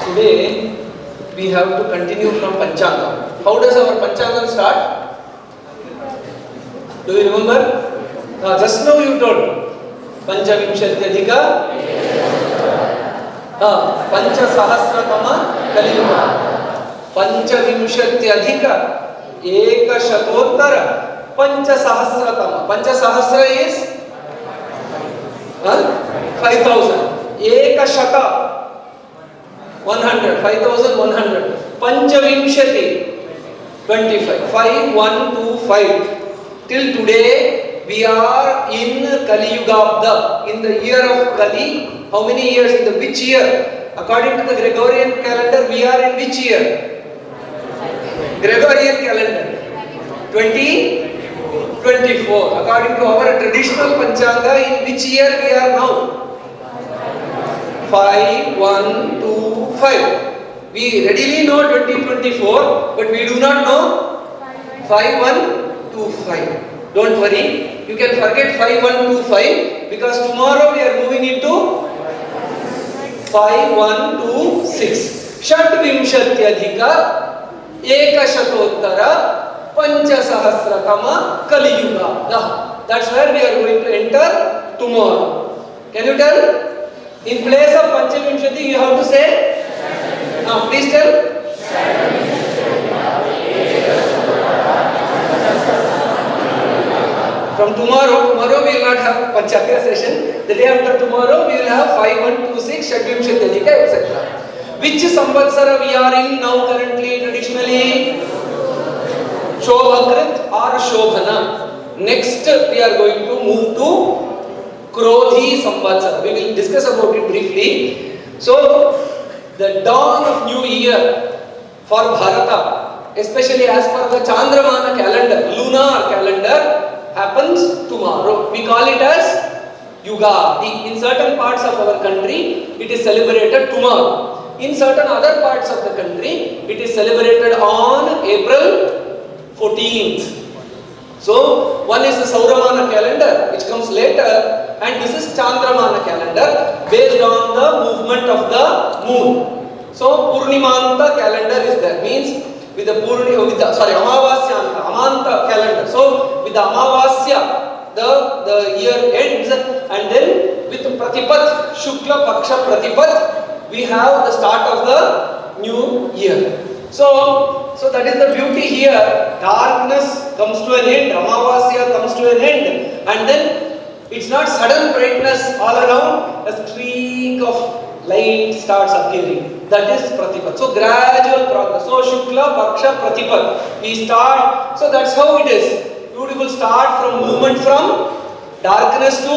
Today we have to continue from Panchanga. How does our Panchanga start? Do you remember? Just now you told. Panchavimshatyadhika Panchasahasratama Kaliyuga. Panchavimshatyadhika Ekashatottara Panchasahasratama. Panchasahasra is 5,000. Ekashata 100, 5,100. Panchavimshati 25. 5, 1, 2, 5. Till today we are in Kali Yuga, in the year of Kali. How many years? In the which year? According to the Gregorian calendar, we are in which year? Gregorian calendar 2024. According to our traditional Panchanga, in which year we are now? 5, 1, 2, 5. We readily know 2024, but we do not know 5, 1, 2, 5. Don't worry, you can forget 5, 1, 2, 5 because tomorrow we are moving into 5, 1, 2, 6. Shadvimshatyadhika Ekashatottara Panchasahasratama Kaliyuga. That's where we are going to enter tomorrow. Can you tell? In place of Panchavimshati, you have to say? Now, please tell. From tomorrow we will not have Panchakya session. The day after tomorrow, we will have 5, 1, 2, 6, Shadvimshatyadhika, etc. Which Samvatsara we are in now currently, traditionally? Shobhakrit or Shobhana. Next, we are going to move to Krodhi Samvatsara. We will discuss about it briefly. So, the dawn of new year for Bharata, especially as per the Chandramana calendar, lunar calendar, happens tomorrow. We call it as Yugadi. In certain parts of our country, it is celebrated tomorrow. In certain other parts of the country, it is celebrated on April 14th. So, one is the Sauramana calendar, which comes later, and this is Chandramana calendar, based on the movement of the moon. So, Purnimanta calendar is there, means with the Amavasya, Amanta calendar. So, with the Amavasya, the year ends, and then with Pratipat, Shukla Paksha Pratipat, we have the start of the new year. So that is the beauty here. Darkness comes to an end, Amavasya comes to an end, and then it's not sudden brightness all around, a streak of light starts appearing. That is Pratipat. So gradual progress. So Shukla, Paksha, Pratipat. We start, so that's how it is. Beautiful start from movement from darkness to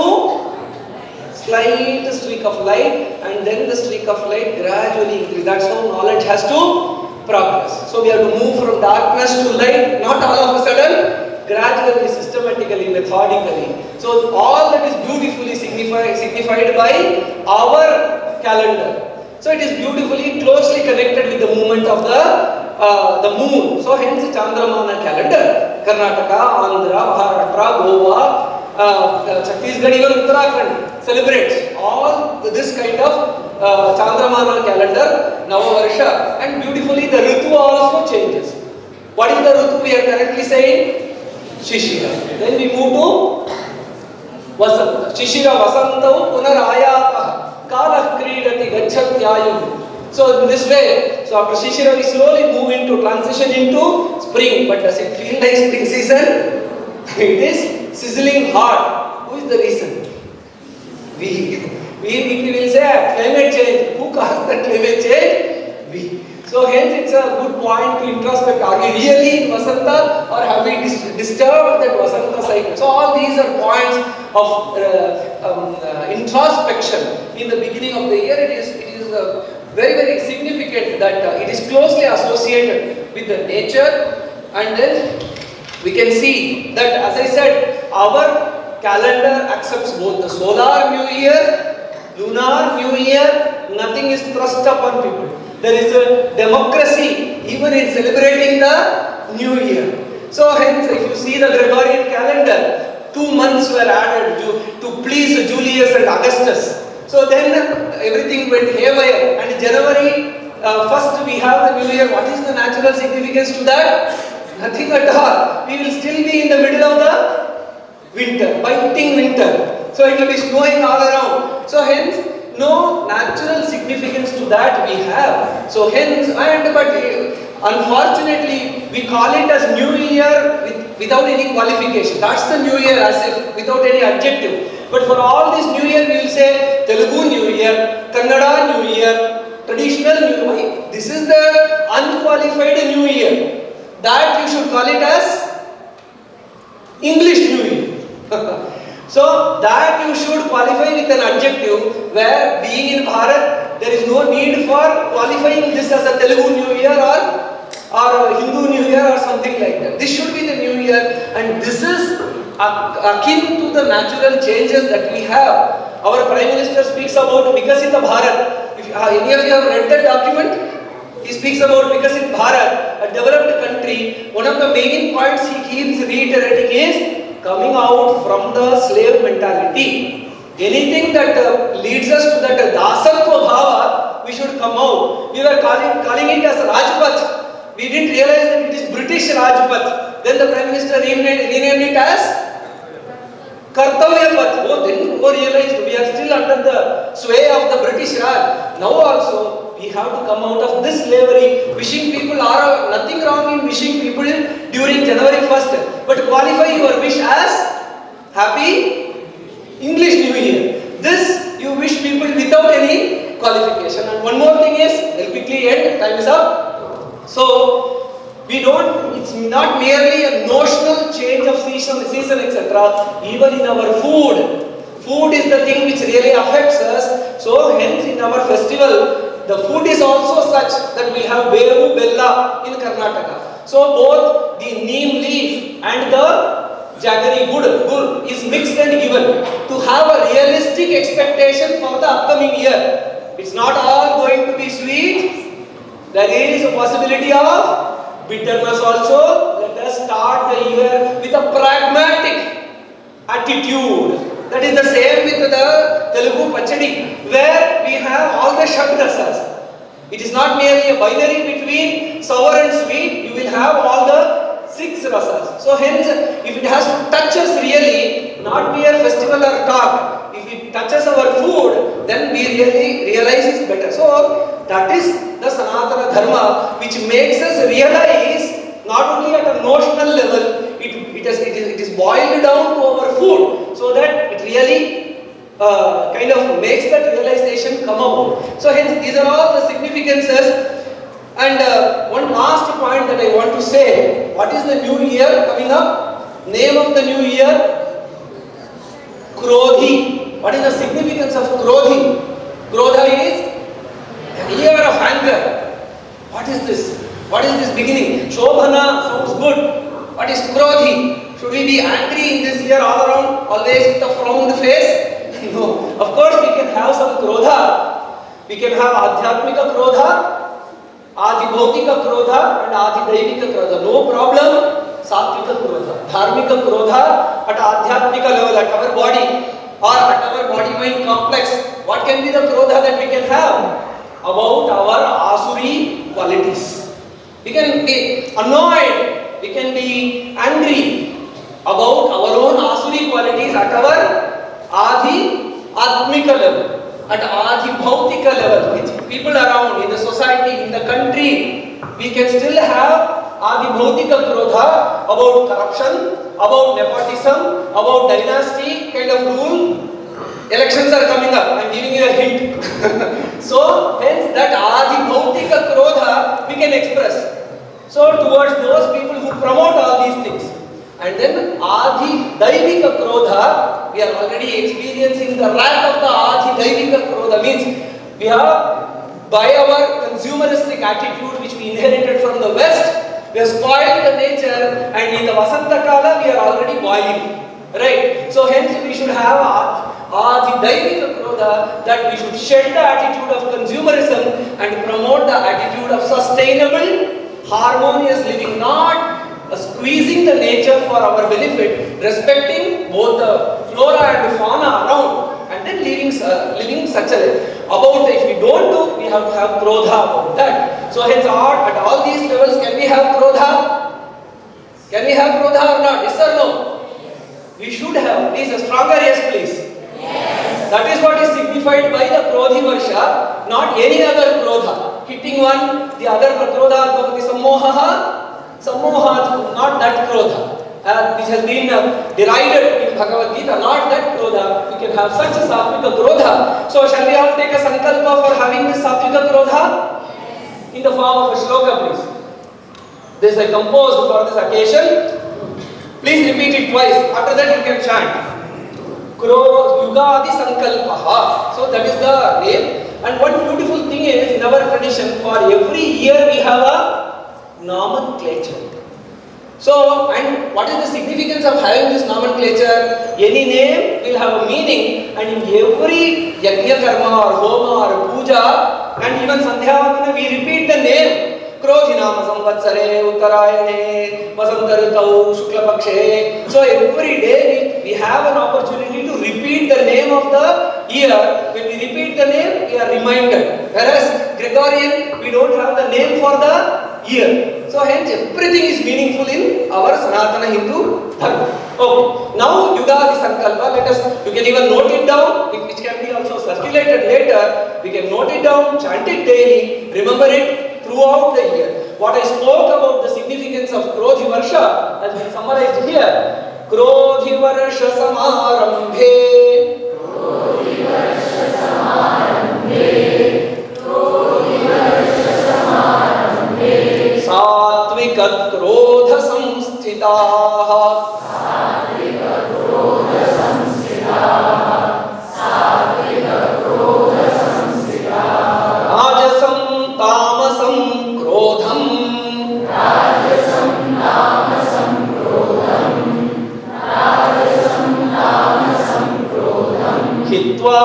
slight streak of light, and then the streak of light gradually increases. That's how knowledge has to progress. So we have to move from darkness to light, not all of a sudden, gradually, systematically, methodically. So all that is beautifully signified by our calendar. So it is beautifully closely connected with the movement of the moon. So hence Chandramana calendar. Karnataka, Andhra, Maharashtra, Goa, Chhattisgarh, even Uttarakhand celebrates all this kind of Chandramana calendar, Navavarsha, and beautifully the Ritu also changes. What is the Ritu we are currently saying? Shishira. Then we move to Vasanta. Shishira Vasantam Punarayatah Kalah Kridati Gacchatyayam. So in this way, so after Shishira we slowly move into transition into spring. But does it feel like spring season? It is sizzling hot. Who is the reason? We will say climate change. Who caused the climate change? We. So hence it's a good point to introspect. Are we really in Vasanta, or have we disturbed that Vasanta cycle? So all these are points of introspection. In the beginning of the year, it is very, very significant that it is closely associated with the nature, and then we can see that, as I said, our calendar accepts both the solar new year, lunar new year. Nothing is thrust upon people. There is a democracy even in celebrating the new year. So hence, if you see the Gregorian calendar, 2 months were added to please Julius and Augustus. So then everything went haywire, and January first we have the New Year. What is the natural significance to that? Nothing at all. We will still be in the middle of the winter, biting winter. So it will be snowing all around. So hence, no natural significance to that we have. So hence, but unfortunately, we call it as New Year without any qualification. That's the New Year as if without any adjective. But for all this New Year, we will say Telugu New Year, Kannada New Year, traditional New Year. This is the unqualified New Year. That you should call it as English New Year. So that you should qualify with an adjective, where being in Bharat, there is no need for qualifying this as a Telugu New Year or Hindu New Year or something like that. This should be the New Year, and this is akin to the natural changes that we have. Our Prime Minister speaks about Vikasita Bharat. If any of you have read that document, he speaks about Vikasit Bharat, a developed country. One of the main points he keeps reiterating is coming out from the slave mentality. Anything that leads us to that dasatva bhava, we should come out. We were calling it as Rajpath. We didn't realize that it is British Rajpath. Then the Prime Minister renamed it as Kartavya Path. Then we realized we are still under the sway of the British Raj. Now also, we have to come out of this slavery. Wishing people are nothing wrong in wishing people during January 1st, but qualify your wish as Happy English New Year. This you wish people without any qualification. And one more thing is, I'll quickly end, time is up. So, it's not merely a notional change of season etc. Even in our food. Food is the thing which really affects us. So, hence in our festival, the food is also such that we have Beru Bella in Karnataka. So both the neem leaf and the jaggery gur is mixed and given to have a realistic expectation for the upcoming year. It's not all going to be sweet. There is a possibility of bitterness also. Let us start the year with a pragmatic attitude. That is the same with the Telugu Pachadi, where we have all the Shabdasas. It is not merely a binary between sour and sweet, you will have all the 6 rasas. So hence, if it has to touch us really, not mere festival or talk, if it touches our food, then we really realize it's better. So that is the Sanatana Dharma, which makes us realize not only at a notional level, it is boiled down to our food, so that it really kind of makes that realization come about. So hence these are all the significances. And one last point that I want to say, what is the new year coming up? Name of the new year, Krodhi. What is the significance of Krodhi? Krodha is year of anger. What is this? What is this beginning? Shobhana sounds good. What is Krodhi? Should we be angry in this year all around, always with a frowned face? No. Of course we can have some Krodha. We can have Adhyatmika Krodha, Adhibhautika Krodha and Adhidaivika Krodha. No problem. Sattvika Krodha, Dharmika Krodha at Adhyatmika level, at our body or at our body-mind complex. What can be the Krodha that we can have? About our Asuri qualities. We can be annoyed, we can be angry about our own Asuri qualities at our Adi Atmika level, at Adi Bhautika level, with people around, in the society, in the country. We can still have Adi Bhautika Krodha about corruption, about nepotism, about dynasty kind of rule. Elections are coming up, I am giving you a hint. So, hence that Adi Bhautika Krodha we can express. So, towards those people who promote all these things. And then Adi Daivika Krodha, we are already experiencing the wrath of the Adi Daivika Krodha. Means we have, by our consumeristic attitude which we inherited from the West, we have spoiled the nature, and in the Vasanta Kala we are already boiling. Right? So hence we should have Adi Daivika Krodha, that we should shed the attitude of consumerism and promote the attitude of sustainable, harmonious living, not squeezing the nature for our benefit, respecting both the flora and fauna around, and then living such a life. About if we don't do, we have to have krodha about that. So hence at all these levels, can we have krodha? Can we have krodha or not? Yes or no? We should have. Please, a stronger yes, please. Yes. That is what is signified by the Krodhi Varsha, not any other Krodha. Hitting one, the other Krodha bhavati sammohat, not that Krodha. Which has been derided in Bhagavad Gita, not that Krodha. We can have such a Sattvika Krodha. So shall we all take a sankalpa for having this Sattvika Krodha? Yes. In the form of a shloka, please. This I composed for this occasion. Please repeat it twice. After that you can chant. Yugadi Sankalpaha. So that is the name. And one beautiful thing is, in our tradition, for every year we have a nomenclature. So, and what is the significance of having this nomenclature? Any name will have a meaning, and in every yajna karma or homa or puja, and even sandhya we repeat the name. Krodhinama samvatsare, uttarayane, vasantarutau, shuklapakshe. So every day we have an opportunity to repeat the name of the year. When we repeat the name, we are reminded. Whereas Gregorian, we don't have the name for the year. So hence everything is meaningful in our Sanatana Hindu Dharma. Okay. Now Yugadi Sankalpa, you can even note it down, which can be also circulated later. We can note it down, chant it daily, remember it throughout the year. What I spoke about the significance of Krodhi Varsha has been summarized here. Krodhi Varsha Samarambhe, Krodhi Varsha Samarambhe, Krodhi Varsha Samarambhe, Sattvika Krodha Samsthitaha, Sattvika Krodha Samsthitaha, Sattvika Krodha Samsthitaha, Rajasam Tamasam Krodham, Rajasam Tamasam Krodham, Rajasam Tamasam Krodham, Hitva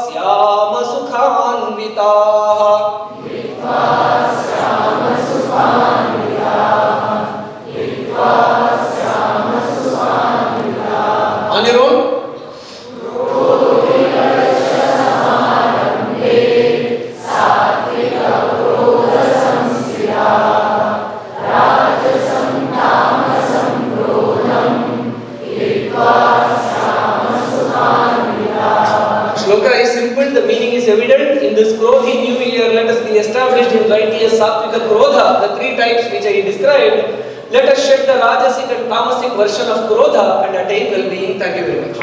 Syama Sukhanvitaha, Hitva Syama Sukhanvitaha, Hitva Syama Sukhanvitaha. On your own. Shloka is simple, the meaning is evident. In this Krodhi new year, let us be established in righteous Sattvika Krodha, the three types which I described. Let us shed the Rajasic and Tamasic version of Krodha and attain well-being. Thank you very much.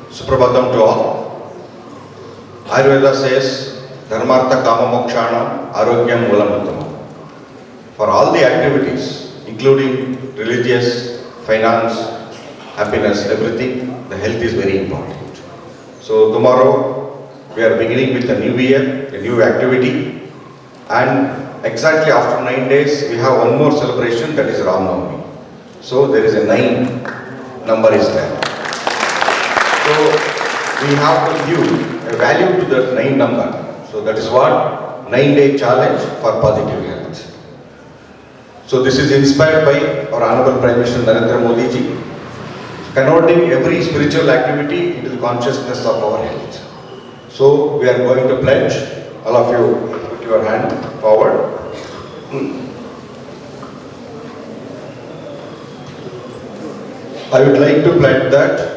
Suprabhatam to all. Ayurveda says, Dharmartha Kama Mokshana Arogyam Moolam Uttamam. For all the activities, including religious, finance, happiness, everything, the health is very important. So tomorrow we are beginning with a new year, a new activity, and exactly after 9 days we have one more celebration, that is Ram Navami. So there is a 9 number is there. So we have to give a value to that 9 number. So that is what 9-day challenge for positive health. So this is inspired by our Honorable Prime Minister Narendra Modi ji, converting every spiritual activity into the consciousness of our health. So we are going to pledge. All of you put your hand forward. I would like to pledge that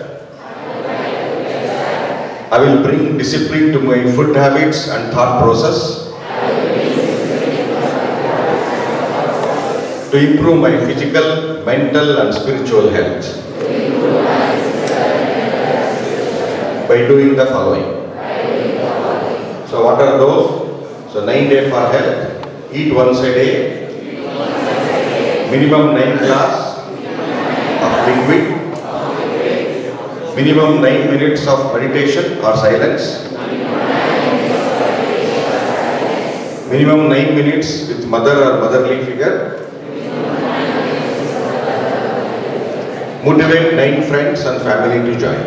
I will bring discipline to my food habits and thought process to improve my physical, mental and spiritual health by doing the following. So what are those? So 9 days for health, eat once a day, minimum 9 glass of liquid, minimum 9 minutes of meditation or silence, minimum 9 minutes with mother or motherly figure, motivate 9 friends and family to join.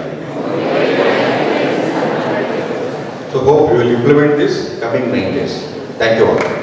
So hope you will implement this coming 9 days. Thank you all.